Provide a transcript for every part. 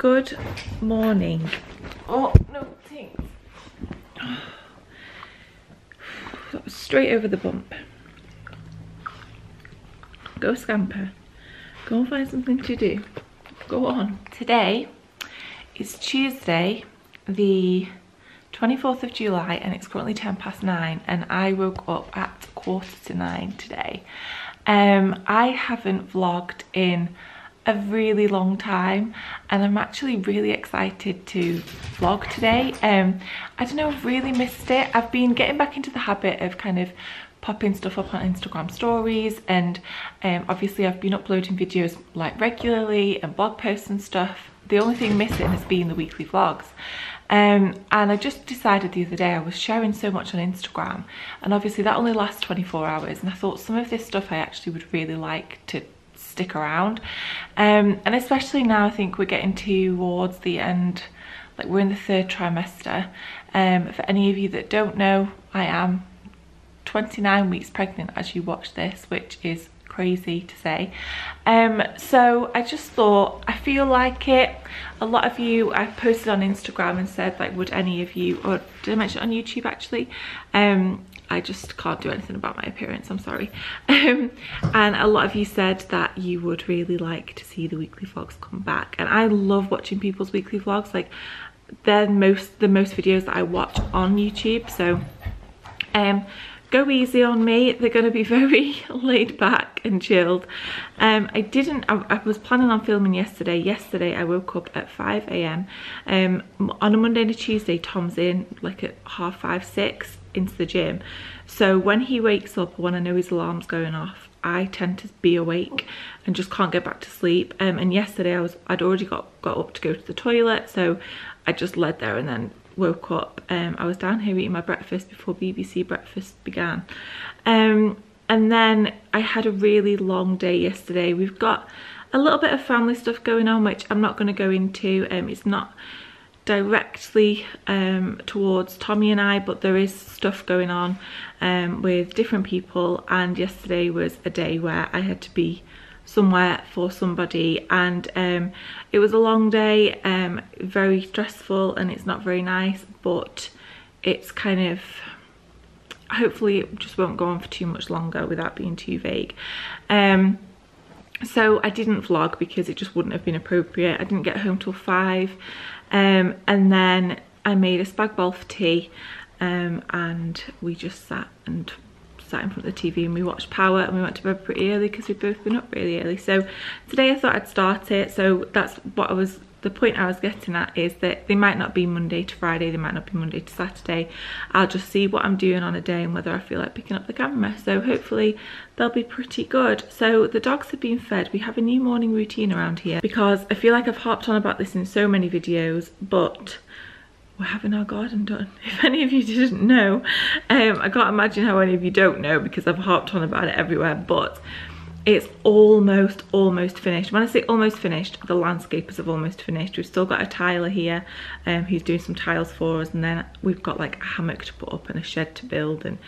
Good morning. Oh, no, thanks. That was straight over the bump. Go scamper. Go and find something to do. Go on. Today is Tuesday, the 24th of July, and it's currently 9:10, and I woke up at 8:45 today. I haven't vlogged in a really long time, and I'm actually really excited to vlog today. I don't know, I've really missed it. I've been getting back into the habit of kind of popping stuff up on Instagram stories, and obviously I've been uploading videos like regularly and blog posts and stuff. The only thing missing has been the weekly vlogs. And I just decided the other day, I was sharing so much on Instagram, and obviously that only lasts 24 hours, and I thought some of this stuff I actually would really like to stick around, and especially now I think we're getting towards the end, like we're in the 3rd trimester. For any of you that don't know, I am 29 weeks pregnant as you watch this, which is crazy to say. So I just thought, I feel like it. A lot of you, I've posted on Instagram and said, like, would any of you, or did I mention it on YouTube actually? I just can't do anything about my appearance, I'm sorry. And a lot of you said that you would really like to see the weekly vlogs come back, and I love watching people's weekly vlogs. Like, they're the most videos that I watch on YouTube, so go easy on me. They're going to be very laid back and chilled. I was planning on filming yesterday. Yesterday I woke up at 5 AM. On a Monday and a Tuesday, Tom's in like at 5:30, 6 into the gym. So when he wakes up, or when I know his alarm's going off, I tend to be awake and just can't get back to sleep. And yesterday I'd already got up to go to the toilet, so I just led there and then woke up. I was down here eating my breakfast before BBC breakfast began, and then I had a really long day yesterday. We've got a little bit of family stuff going on, which I'm not going to go into. It's not directly towards Tommy and I, but there is stuff going on with different people, and yesterday was a day where I had to be somewhere for somebody, and it was a long day, very stressful, and it's not very nice, but it's kind of, hopefully it just won't go on for too much longer without being too vague. So I didn't vlog because it just wouldn't have been appropriate. I didn't get home till 5, and then I made a spag bol for tea, and we just sat in front of the TV and we watched Power, and we went to bed pretty early because we've both been up really early. So today I thought I'd start it. So that's what the point I was getting at, is that they might not be Monday to Friday, they might not be Monday to Saturday. I'll just see what I'm doing on a day and whether I feel like picking up the camera. So hopefully they'll be pretty good. So the dogs have been fed. We have a new morning routine around here, because I feel like I've harped on about this in so many videos, but we're having our garden done. If any of you didn't know, I can't imagine how any of you don't know, because I've harped on about it everywhere, but it's almost finished. When I say almost finished, the landscapers have almost finished. We've still got a tiler here who's doing some tiles for us, and then we've got like a hammock to put up and a shed to build and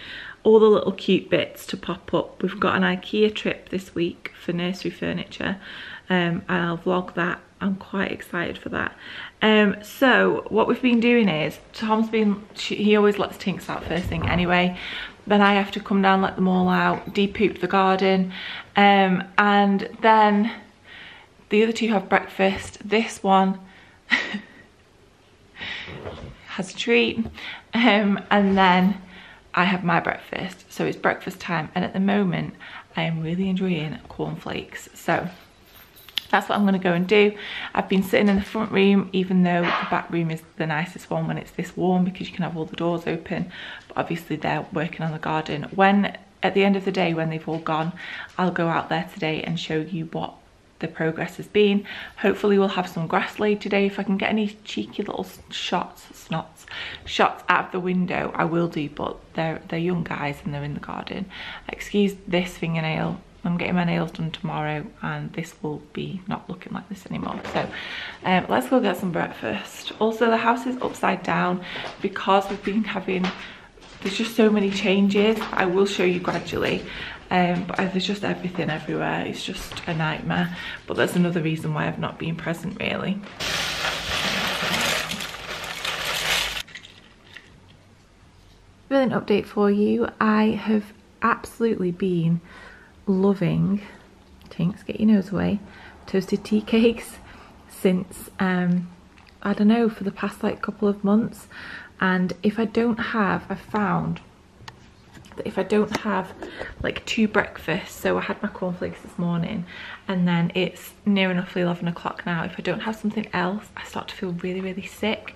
all the little cute bits to pop up. We've got an IKEA trip this week for nursery furniture, and I'll vlog that. I'm quite excited for that. So what we've been doing is, Tom's been, he always lets Tinks out first thing anyway, then I have to come down, let them all out, de-poop the garden, and then the other two have breakfast. This one has a treat, and then I have my breakfast. So it's breakfast time, and at the moment I am really enjoying cornflakes. So that's what I'm going to go and do. I've been sitting in the front room, even though the back room is the nicest one when it's this warm, because you can have all the doors open, but obviously they're working on the garden. When at the end of the day, when they've all gone, I'll go out there today and show you what the progress has been. Hopefully we'll have some grass laid today. If I can get any cheeky little shots out of the window, I will do, but they're young guys and they're in the garden. Excuse this fingernail. I'm getting my nails done tomorrow, and this will be not looking like this anymore. So let's go get some breakfast. Also, the house is upside down because we've been having, there's just so many changes. I will show you gradually, but there's just everything everywhere. It's just a nightmare, but that's another reason why I've not been present really. an update for you. I have absolutely been loving, Tinks, get your nose away, toasted tea cakes since, I don't know, for the past like couple of months. And if I don't have, I've found that if I don't have like 2 breakfasts, so I had my cornflakes this morning and then it's near enough 11 o'clock now, if I don't have something else I start to feel really, really sick.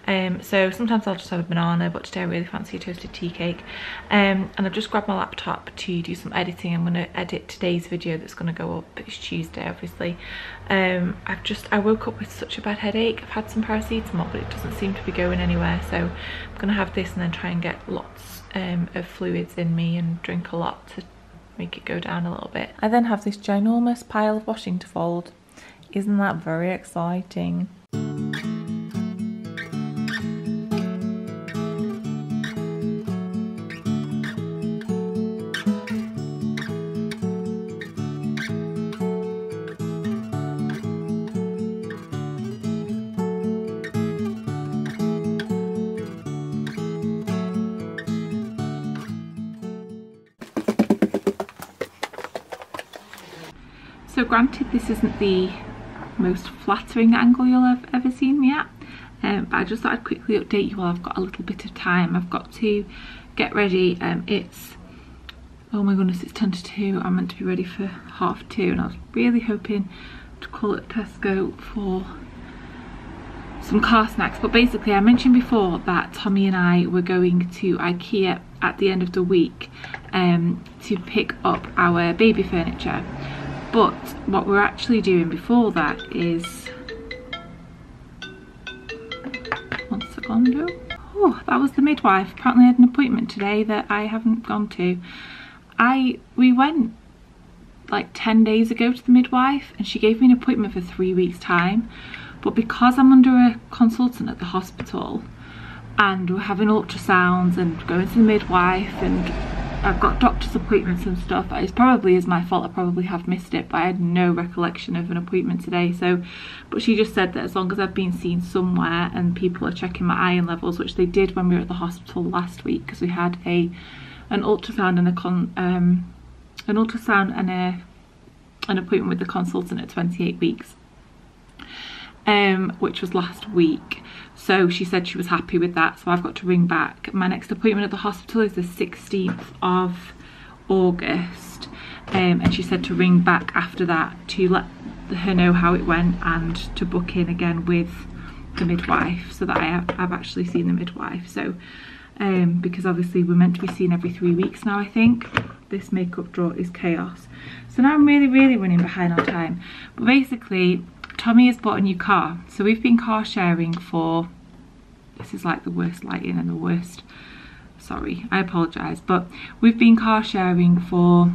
So sometimes I'll just have a banana, but today I really fancy a toasted tea cake. And I've just grabbed my laptop to do some editing. I'm going to edit today's video that's going to go up. It's Tuesday obviously. I woke up with such a bad headache. I've had some paracetamol but it doesn't seem to be going anywhere, so I'm going to have this and then try and get lots of fluids in me and drink a lot to make it go down a little bit. I then have this ginormous pile of washing to fold. Isn't that very exciting? So granted, this isn't the most flattering angle you'll have ever seen me at, but I just thought I'd quickly update you while I've got a little bit of time. I've got to get ready. It's, oh my goodness, it's 10 to 2. I'm meant to be ready for 2:30 and I was really hoping to call at Tesco for some car snacks. But basically I mentioned before that Tommy and I were going to IKEA at the end of the week to pick up our baby furniture. But what we're actually doing before that is, one second. Oh, that was the midwife. Apparently I had an appointment today that I haven't gone to. We went like 10 days ago to the midwife and she gave me an appointment for 3 weeks time. But because I'm under a consultant at the hospital and we're having ultrasounds and going to the midwife and I've got doctor's appointments and stuff, it probably is my fault. I probably have missed it, but I had no recollection of an appointment today. So, but she just said that as long as I've been seen somewhere and people are checking my iron levels, which they did when we were at the hospital last week, because we had an ultrasound and an appointment with the consultant at 28 weeks, which was last week. So she said she was happy with that, so I've got to ring back. My next appointment at the hospital is the 16th of August, and she said to ring back after that to let her know how it went and to book in again with the midwife, so that I've actually seen the midwife. So because obviously we're meant to be seen every 3 weeks now, I think. This makeup drawer is chaos. So now I'm really running behind on time. But basically Tommy has bought a new car, so we've been car sharing for, this is like the worst lighting and the worst, sorry, I apologise, but we've been car sharing for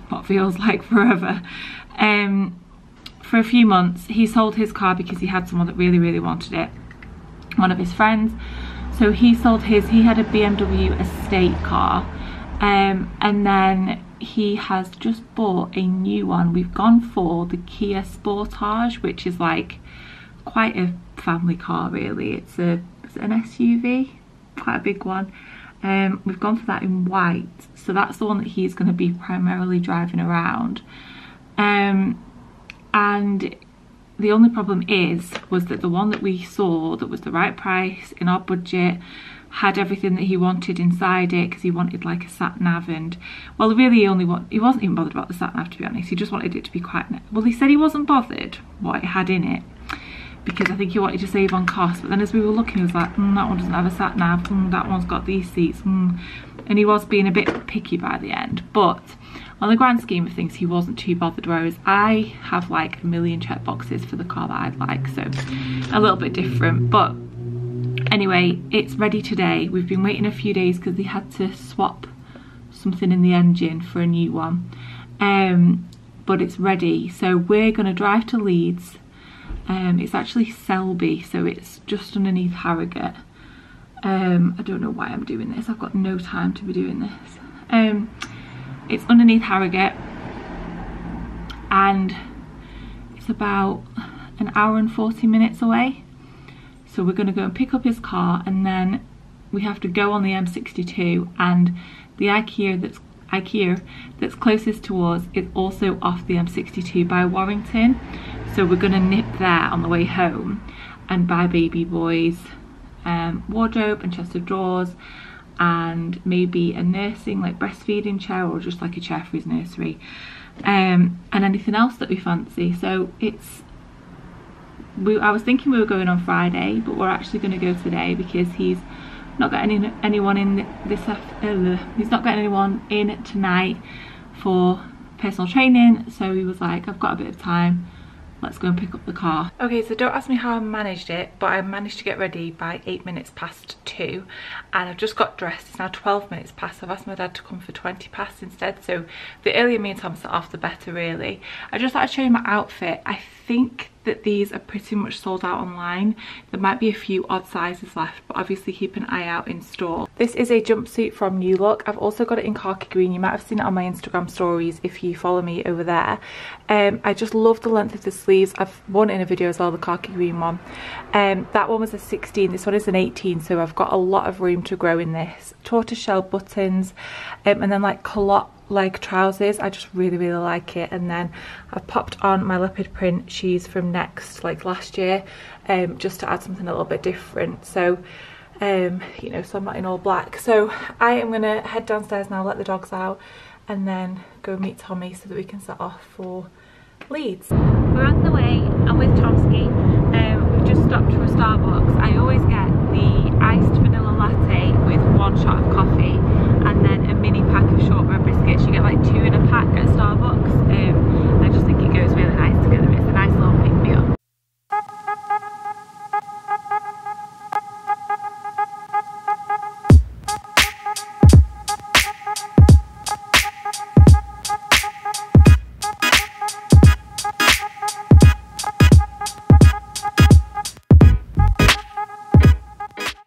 what feels like forever. For a few months. He sold his car because he had someone that really wanted it, one of his friends. So he sold his, he had a BMW estate car, and then he has just bought a new one. We've gone for the Kia Sportage, which is like quite a family car really. It's an SUV, quite a big one. We've gone for that in white, so that's the one that he's going to be primarily driving around. And the only problem was that the one that we saw that was the right price in our budget had everything that he wanted inside it, because he wanted like a sat nav, and well, really he wasn't even bothered about the sat nav, to be honest. He just wanted it to be quite, well, he said he wasn't bothered what it had in it because I think he wanted to save on cost. But then as we were looking, he was like, that one doesn't have a sat nav, that one's got these seats, and he was being a bit picky by the end. But on the grand scheme of things, he wasn't too bothered, whereas I have like a million check boxes for the car that I'd like, so a little bit different. But anyway, it's ready today. We've been waiting a few days because they had to swap something in the engine for a new one, but it's ready. So we're going to drive to Leeds. It's actually Selby, so it's just underneath Harrogate. I don't know why I'm doing this. I've got no time to be doing this. It's underneath Harrogate and it's about an hour and 40 minutes away. So we're going to go and pick up his car, and then we have to go on the M62, and the IKEA that's closest to us is also off the M62 by Warrington. So we're gonna nip there on the way home and buy baby boy's wardrobe and chest of drawers, and maybe a nursing, like breastfeeding chair, or just like a chair for his nursery, and anything else that we fancy. So I was thinking we were going on Friday, but we're actually going to go today because he's not got anyone in he's not got anyone in tonight for personal training. So he was like, I've got a bit of time, let's go and pick up the car. Okay, so don't ask me how I managed it, but I managed to get ready by 8 minutes past 2, and I've just got dressed. It's now 12 minutes past. I've asked my dad to come for 20 past instead, so the earlier me and Tom set off, the better really. I just thought I'd show you my outfit. I think that these are pretty much sold out online. There might be a few odd sizes left, but obviously keep an eye out in store. This is a jumpsuit from New Look. I've also got it in khaki green. You might have seen it on my Instagram stories if you follow me over there. I just love the length of the sleeves. I've worn it in a video as well, the khaki green one. That one was a 16, this one is an 18, so I've got a lot of room to grow in this. Tortoiseshell buttons, and then like culotte leg trousers. I just really like it. And then I've popped on my leopard print shoes from Next, like last year, just to add something a little bit different. So you know, so I'm not in all black. So I am gonna head downstairs now, let the dogs out, and then go meet Tommy so that we can set off for Leeds. We're on the way. I'm with Tomsky. We've just stopped for a Starbucks. I always get the iced vanilla latte with 1 shot of coffee and then a mini pack of shortbread biscuits. You get like 2 in a pack at Starbucks. I just think it goes really nice together. It's a nice little pick-me-up.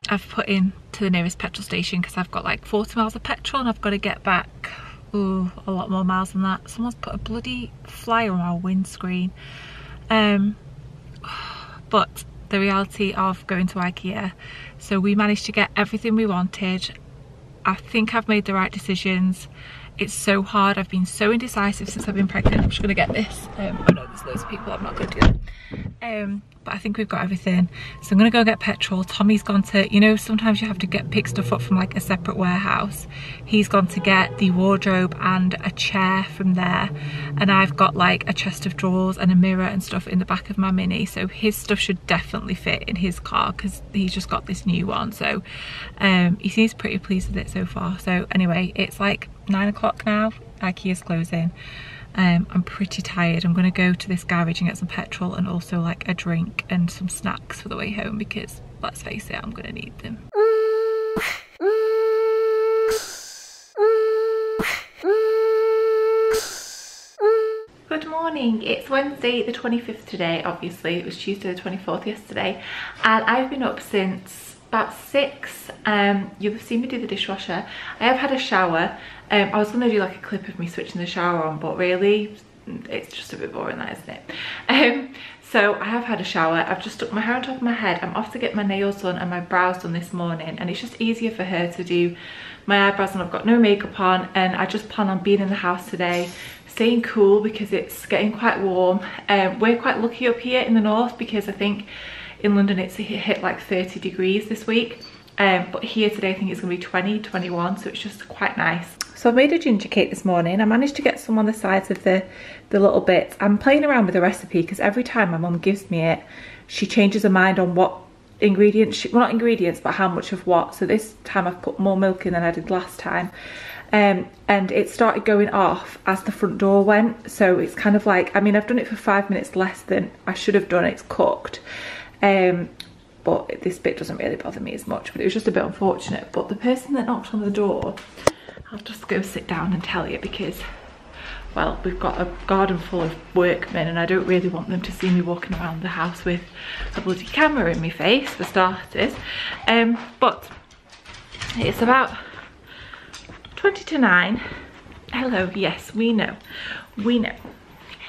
I've put in to the nearest petrol station because I've got like 40 miles of petrol and I've got to get back a lot more miles than that. Someone's put a bloody flyer on our windscreen. But the reality of going to IKEA, so we managed to get everything we wanted. I think I've made the right decisions. It's so hard. I've been so indecisive since I've been pregnant. I'm just gonna get this. I know there's loads of people, I'm not gonna do that. But I think we've got everything. So I'm gonna go get petrol. Tommy's gone to, you know, sometimes you have to pick stuff up from like a separate warehouse. He's gone to get the wardrobe and a chair from there. And I've got like a chest of drawers and a mirror and stuff in the back of my Mini. So his stuff should definitely fit in his car because he's just got this new one. So he seems pretty pleased with it so far. So anyway, it's like 9 o'clock now. IKEA's closing. I'm pretty tired. I'm going to go to this garage and get some petrol and also like a drink and some snacks for the way home because let's face it, I'm going to need them. Good morning. It's Wednesday the 25th today. Obviously it was Tuesday the 24th yesterday, and I've been up since about 6. You'll have seen me do the dishwasher. I have had a shower. I was going to do like a clip of me switching the shower on, but really it's just a bit boring, that, isn't it? So I have had a shower. I've just stuck my hair on top of my head. I'm off to get my nails done and my brows done this morning, and it's just easier for her to do my eyebrows, and I've got no makeup on, and I just plan on being in the house today, staying cool because it's getting quite warm. We're quite lucky up here in the north because I think in London it's hit like 30 degrees this week, but here today I think it's gonna be 20, 21, so it's just quite nice. So I made a ginger cake this morning. I managed to get some on the sides of the little bits. I'm playing around with the recipe because every time my mum gives me it, she changes her mind on what ingredients, well not ingredients, but how much of what. So this time I've put more milk in than I did last time. And it started going off as the front door went. So it's kind of like, I mean, I've done it for 5 minutes less than I should have done. It's cooked. But this bit doesn't really bother me as much, but it was just a bit unfortunate. But the person that knocked on the door, I'll just go sit down and tell you because, well, we've got a garden full of workmen and I don't really want them to see me walking around the house with a bloody camera in my face, for starters. But it's about 20 to 9. Hello, yes, we know. Oh,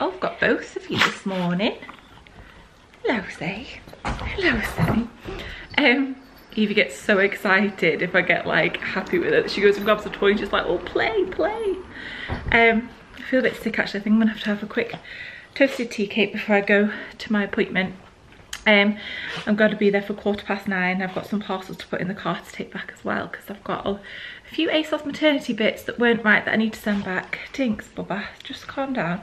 I've got both of you this morning. Hello, Zay. Hello, Sammy. Evie gets so excited if I get like happy with it. She goes and grabs a toy and she's like, oh, play. I feel a bit sick actually. I think I'm gonna have to have a quick toasted tea cake before I go to my appointment. I'm going to be there for 9:15. I've got some parcels to put in the car to take back as well, because I've got a few ASOS maternity bits that weren't right that I need to send back. Tinks, Bubba, just calm down.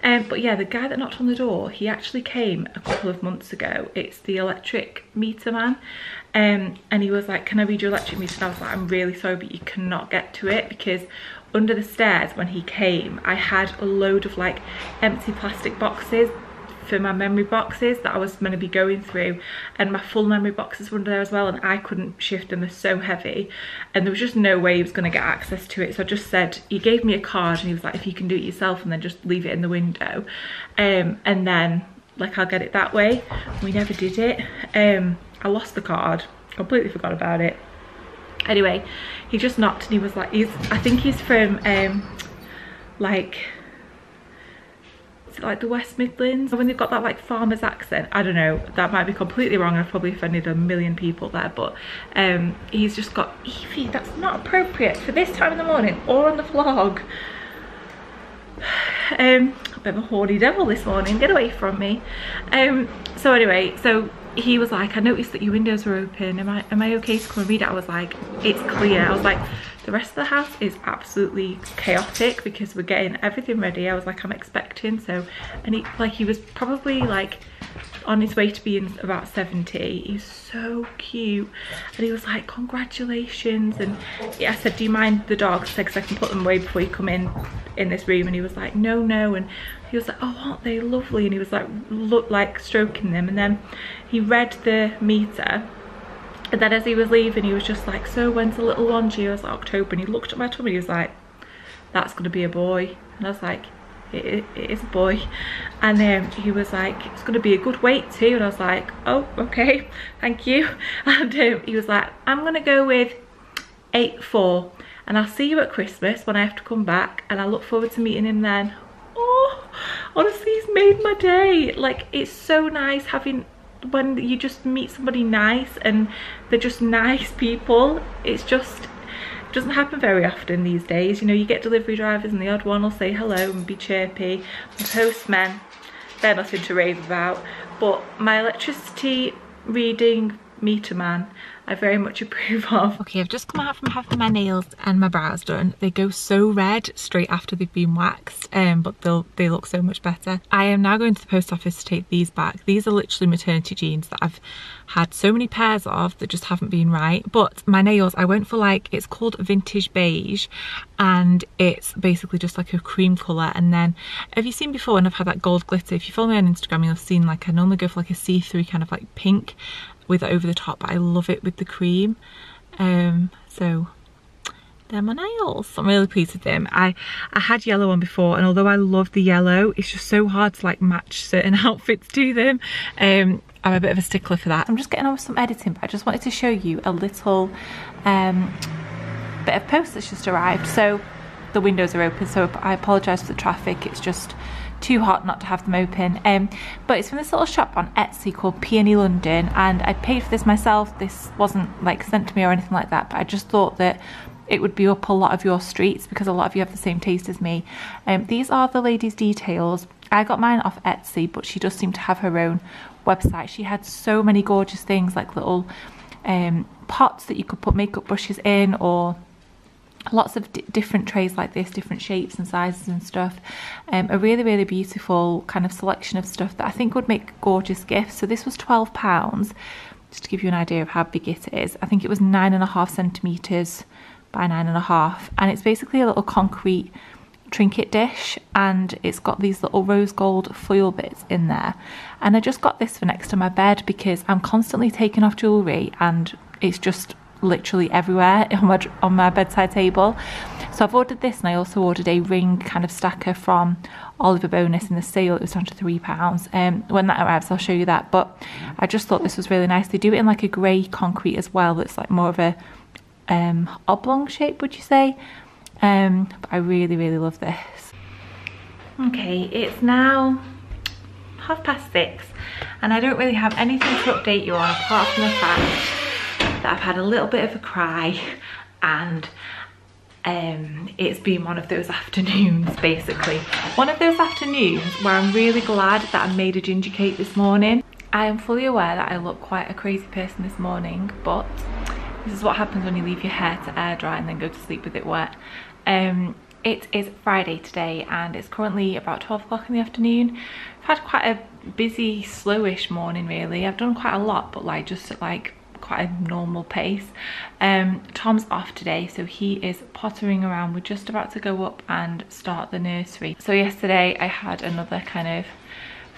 But yeah, the guy that knocked on the door, he actually came a couple of months ago. It's the electric meter man. And he was like, can I read your electric meter? And I was like, I'm really sorry, but you cannot get to it, because under the stairs when he came, I had a load of like empty plastic boxes for my memory boxes that I was meant to be going through, and my full memory boxes were under there as well, and I couldn't shift them, they're so heavy, and there was just no way he was going to get access to it. So I just said, he gave me a card and he was like, if you can do it yourself and then just leave it in the window, and then like I'll get it that way. We never did it. I lost the card, completely forgot about it. Anyway, he just knocked and he was like, I think he's from like the West Midlands, when they've got that like farmer's accent. I don't know, that might be completely wrong. I've probably offended a million people there, but he's just got, Evie, that's not appropriate for this time in the morning or on the vlog. A bit of a horny devil this morning, get away from me. So anyway, so he was like, I noticed that your windows were open, am I okay to come and read it? I was like, it's clear. I was like, the rest of the house is absolutely chaotic because we're getting everything ready. I was like, I'm expecting. So, and he was probably like on his way to being about 70. He's so cute, and he was like, congratulations. And I said, do you mind the dogs? Because I can put them away before you come in this room. And he was like, no. And he was like, oh, aren't they lovely? And he was like stroking them, and then he read the meter. And then as he was leaving, he was just like, so when's the little one due? I was like, October. And he looked at my tummy, he was like, that's gonna be a boy. And I was like, it is a boy. And he was like, it's gonna be a good weight too. And I was like, oh, okay, thank you. And he was like, I'm gonna go with 8'4", and I'll see you at Christmas when I have to come back, and I look forward to meeting him then. Oh, honestly, he's made my day. Like, it's so nice having, when you just meet somebody nice and they're just nice people. It's just, it doesn't happen very often these days. You know, you get delivery drivers and the odd one will say hello and be chirpy. Postmen, they're nothing to rave about. But my electricity reading meter man, I very much approve of. Okay, I've just come out from having my nails and my brows done. They go so red straight after they've been waxed, but they look so much better. I am now going to the post office to take these back. These are literally maternity jeans that I've had so many pairs of that just haven't been right. But my nails, I went for like, it's called vintage beige, and it's basically just like a cream colour. And then, have you seen before when I've had that gold glitter? If you follow me on Instagram, you'll have seen like I normally go for like a see-through kind of like pink with it over the top, but I love it with the cream. So they're my nails. I'm really pleased with them. I had yellow on before, and although I love the yellow, it's just so hard to like match certain outfits to them. I'm a bit of a stickler for that. I'm just getting on with some editing, but I just wanted to show you a little bit of post that's just arrived. So the windows are open, so I apologise for the traffic. It's just too hot not to have them open. But it's from this little shop on Etsy called Peony London, and I paid for this myself. This wasn't like sent to me or anything like that, but I just thought that it would be up a lot of your streets because a lot of you have the same taste as me. These are the lady's details. I got mine off Etsy, but she does seem to have her own website. She had so many gorgeous things, like little pots that you could put makeup brushes in, or lots of different trays like this, different shapes and sizes and stuff. A really beautiful kind of selection of stuff that I think would make gorgeous gifts. So this was £12, just to give you an idea of how big it is. I think it was 9.5 centimetres by 9.5, and it's basically a little concrete trinket dish, and it's got these little rose gold foil bits in there. And I just got this for next to my bed because I'm constantly taking off jewellery and it's just literally everywhere on my bedside table. So I've ordered this, and I also ordered a ring kind of stacker from Oliver Bonus in the sale. It was down to £3. When that arrives, I'll show you that. But I just thought this was really nice. They do it in like a grey concrete as well. That's like more of a oblong shape, would you say? But I really love this. Okay, it's now 6:30, and I don't really have anything to update you on apart from the fact that that I've had a little bit of a cry, and it's been one of those afternoons, basically. One of those afternoons where I'm really glad that I made a ginger cake this morning. I am fully aware that I look quite a crazy person this morning, but this is what happens when you leave your hair to air dry and then go to sleep with it wet. It is Friday today and it's currently about 12 o'clock in the afternoon. I've had quite a busy, slowish morning really. I've done quite a lot, but like just at like quite a normal pace. Tom's off today, so he is pottering around. We're just about to go up and start the nursery. So yesterday I had another kind of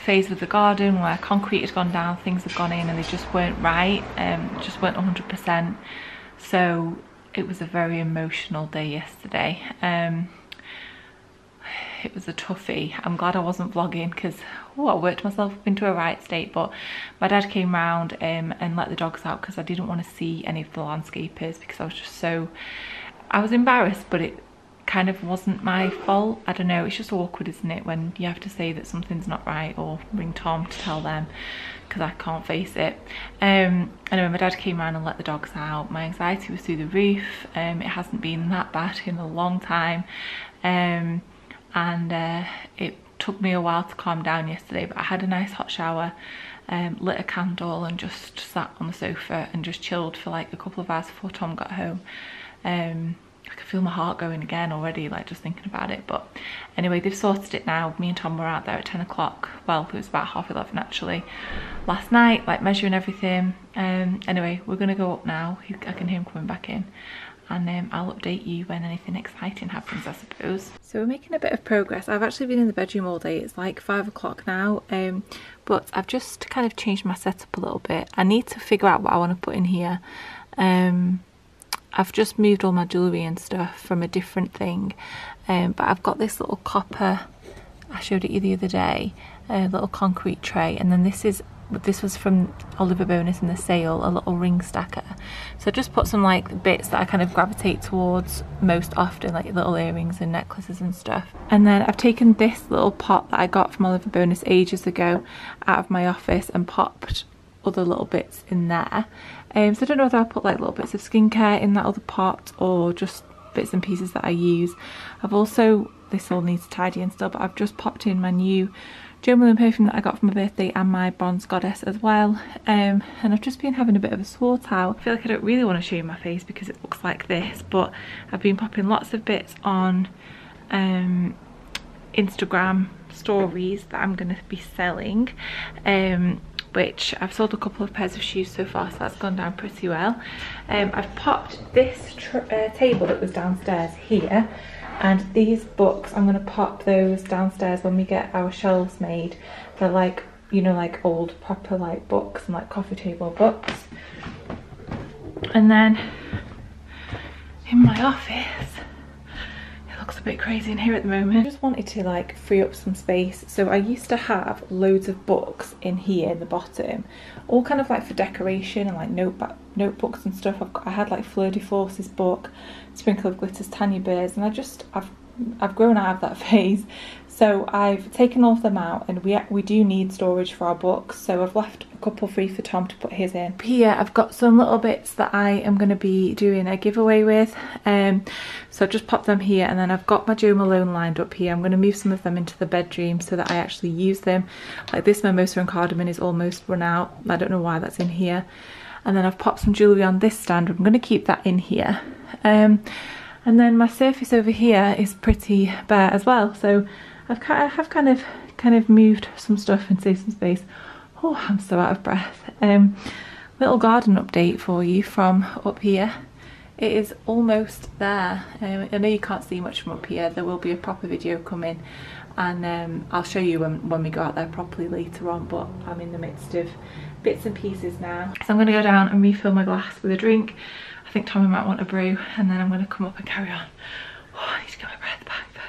phase with the garden where concrete had gone down, things had gone in and they just weren't right, just weren't 100%. So it was a very emotional day yesterday. It was a toughie. I'm glad I wasn't vlogging because I worked myself up into a right state, but my dad came round and let the dogs out because I didn't want to see any of the landscapers because I was just so, I was embarrassed, but it kind of wasn't my fault. I don't know, it's just awkward, isn't it, when you have to say that something's not right or ring Tom to tell them because I can't face it. Anyway, my dad came around and let the dogs out. My anxiety was through the roof. It hasn't been that bad in a long time, and it took me a while to calm down yesterday, but I had a nice hot shower, lit a candle and just sat on the sofa and just chilled for like a couple of hours before Tom got home. I can feel my heart going again already, like just thinking about it. But anyway, they've sorted it now. Me and Tom were out there at 10 o'clock. Well, it was about 11:30 actually. Last night, like measuring everything. Anyway, we're gonna go up now. I can hear him coming back in. And I'll update you when anything exciting happens, I suppose. So we're making a bit of progress. I've actually been in the bedroom all day. It's like 5 o'clock now. But I've just kind of changed my setup a little bit. I need to figure out what I want to put in here. I've just moved all my jewellery and stuff from a different thing, but I've got this little copper, I showed it you the other day, a little concrete tray, and then this was from Oliver Bonus in the sale, a little ring stacker. So I just put some like bits that I kind of gravitate towards most often, like little earrings and necklaces and stuff. And then I've taken this little pot that I got from Oliver Bonus ages ago out of my office and popped other little bits in there. So I don't know whether I'll put like little bits of skincare in that other pot or just bits and pieces that I use. I've also, this all needs tidying still, but I've just popped in my new Jo Malone perfume that I got for my birthday and my Bronze Goddess as well. And I've just been having a bit of a sort out. I feel like I don't really want to show you my face because it looks like this, but I've been popping lots of bits on Instagram stories that I'm going to be selling. Which I've sold a couple of pairs of shoes so far, so that's gone down pretty well. I've popped this table that was downstairs here, and these books, I'm going to pop those downstairs when we get our shelves made. They're like, you know, like old proper like books and like coffee table books. And then in my office, looks a bit crazy in here at the moment. I just wanted to like free up some space. So I used to have loads of books in here in the bottom, all kind of like for decoration and like notebooks and stuff. I had like Fleur de Force's book, Sprinkle of Glitter's Tanya Bears, and I've grown out of that phase. So I've taken all of them out, and we do need storage for our books, so I've left a couple free for Tom to put his in. Here I've got some little bits that I am going to be doing a giveaway with, so I've just popped them here, and then I've got my Jo Malone lined up here. I'm going to move some of them into the bedroom so that I actually use them. Like this mimosa and cardamom is almost run out. I don't know why that's in here. And then I've popped some jewellery on this stand. I'm going to keep that in here. And then my surface over here is pretty bare as well, so I have kind of moved some stuff and saved some space. Oh, I'm so out of breath. Little garden update for you from up here. It is almost there. I know you can't see much from up here. There will be a proper video coming, and I'll show you when we go out there properly later on, but I'm in the midst of bits and pieces now. So I'm going to go down and refill my glass with a drink. I think Tommy might want a brew, and then I'm going to come up and carry on. Oh, I need to get my breath back first.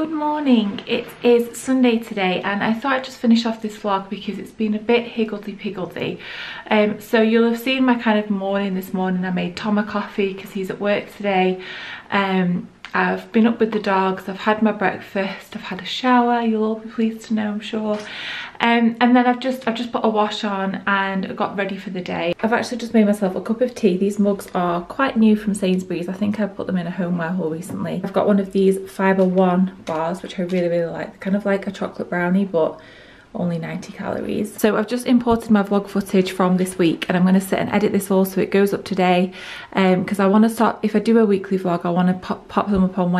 Good morning. It is Sunday today and I thought I'd just finish off this vlog because it's been a bit higgledy-piggledy. So you'll have seen my kind of morning this morning. I made Tom a coffee because he's at work today. I've been up with the dogs, I've had my breakfast, I've had a shower, you'll all be pleased to know, I'm sure. And then I've just put a wash on and got ready for the day. I've actually just made myself a cup of tea. These mugs are quite new from Sainsbury's. I think I put them in a homeware haul recently. I've got one of these Fibre One bars, which I really like. They're kind of like a chocolate brownie, but only 90 calories. So I've just imported my vlog footage from this week and I'm going to sit and edit this all so it goes up today, because I want to start, if I do a weekly vlog, I want to pop them up on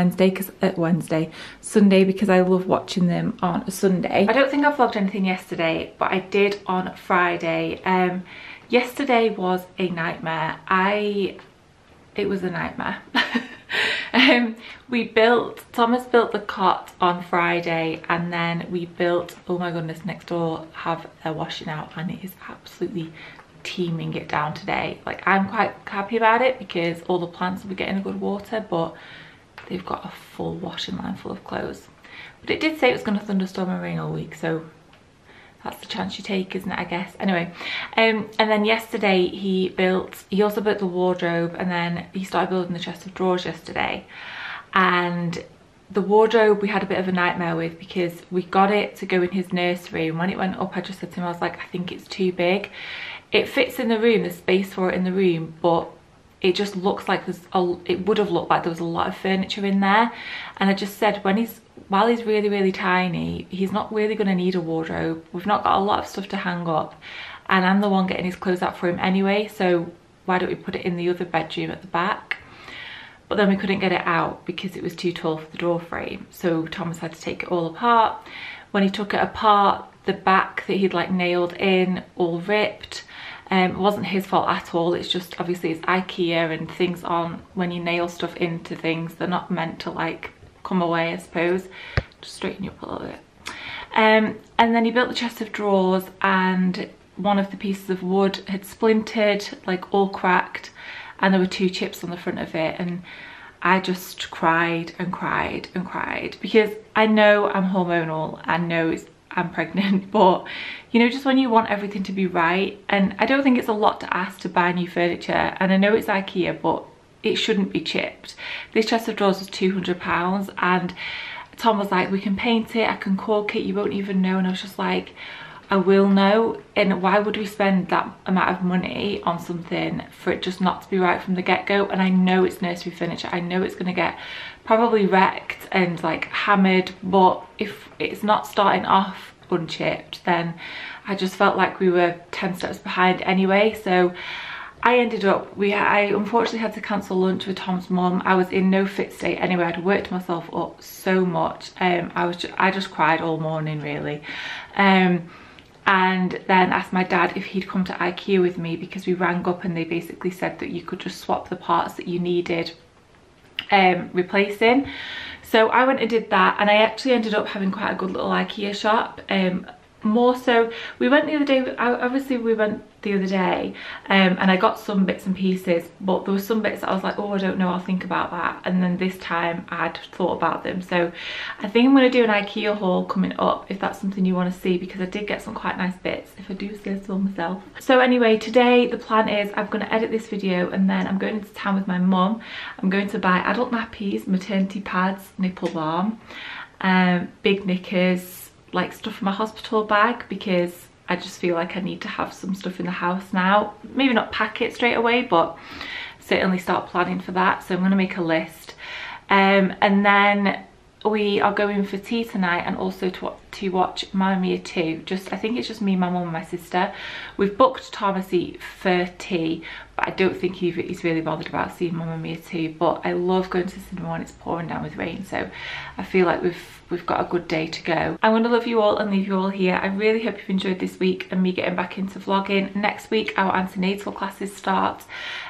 Sunday, because I love watching them on a Sunday. I don't think I vlogged anything yesterday, but I did on Friday. Yesterday was a nightmare. It was a nightmare. Thomas built the cot on Friday, and then we built, oh my goodness, next door have their washing out and it is absolutely teeming it down today. Like, I'm quite happy about it because all the plants will be getting a good water, but they've got a full washing line full of clothes. But it did say it was going to thunderstorm and rain all week, so that's the chance you take, isn't it, I guess. Anyway, and then yesterday he also built the wardrobe, and then he started building the chest of drawers yesterday. And the wardrobe we had a bit of a nightmare with because we got it to go in his nursery, and when it went up I just said to him, I was like, I think it's too big. It fits in the room, there's space for it in the room, but it just looks like it would have looked like there was a lot of furniture in there. And I just said, while he's really tiny, he's not really going to need a wardrobe. We've not got a lot of stuff to hang up, and I'm the one getting his clothes out for him anyway, so why don't we put it in the other bedroom at the back? But then we couldn't get it out because it was too tall for the door frame, so Thomas had to take it all apart. When he took it apart, the back that he'd like nailed in all ripped. It wasn't his fault at all, it's just obviously it's IKEA, and things aren't, when you nail stuff into things, they're not meant to like come away, I suppose. Just straighten you up a little bit. And then he built the chest of drawers, and one of the pieces of wood had splintered, like all cracked, and there were 2 chips on the front of it, and I just cried and cried and cried because I know I'm hormonal, I know I'm pregnant, but you know, just when you want everything to be right, and I don't think it's a lot to ask to buy new furniture, and I know it's IKEA, but it shouldn't be chipped. This chest of drawers was £200, and Tom was like, we can paint it, I can cork it, you won't even know. And I was just like, I will know. And why would we spend that amount of money on something for it just not to be right from the get-go? And I know it's nursery furniture, I know it's going to get probably wrecked and like hammered, but if it's not starting off unchipped, then I just felt like we were 10 steps behind anyway. So I ended up, I unfortunately had to cancel lunch with Tom's mum. I was in no fit state anyway. I'd worked myself up so much. I just cried all morning really. And then asked my dad if he'd come to IKEA with me, because we rang up and they basically said that you could just swap the parts that you needed replacing. So I went and did that, and I actually ended up having quite a good little IKEA shop. More so, we went the other day, obviously we went the other day, and I got some bits and pieces, but there were some bits that I was like, oh, I don't know, I'll think about that. And then this time I'd thought about them. So I think I'm going to do an IKEA haul coming up, if that's something you want to see, because I did get some quite nice bits, if I do say so myself. So anyway, today the plan is I'm going to edit this video, and then I'm going into town with my mum. I'm going to buy adult nappies, maternity pads, nipple balm, big knickers, like stuff for my hospital bag, because I just feel like I need to have some stuff in the house now. Maybe not pack it straight away, but certainly start planning for that. So I'm going to make a list, and then we are going for tea tonight, and also to watch Mamma Mia 2. I think it's just me, my mum and my sister. We've booked Tom a seat for tea, but I don't think he's really bothered about seeing Mamma Mia 2. But I love going to the cinema when it's pouring down with rain, so I feel like we've got a good day to go. I'm going to love you all and leave you all here. I really hope you've enjoyed this week and me getting back into vlogging. Next week our antenatal classes start,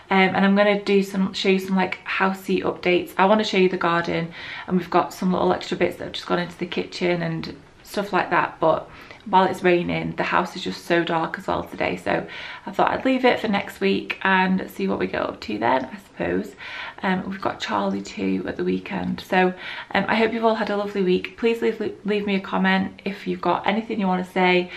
and I'm going to show you some like housey updates. I want to show you the garden, and we've got some little extra bits that have just gone into the kitchen and stuff like that, but while it's raining. The house is just so dark as well today, so I thought I'd leave it for next week and see what we get up to then, I suppose. We've got Charlie too at the weekend, so I hope you've all had a lovely week. Please leave me a comment if you've got anything you want to say.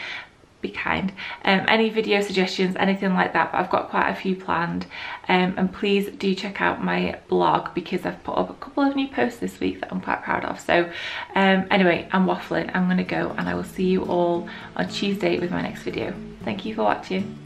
Be kind. Any video suggestions, anything like that, but I've got quite a few planned, and please do check out my blog because I've put up a couple of new posts this week that I'm quite proud of. So anyway, I'm waffling, I'm gonna go, and I will see you all on Tuesday with my next video. Thank you for watching.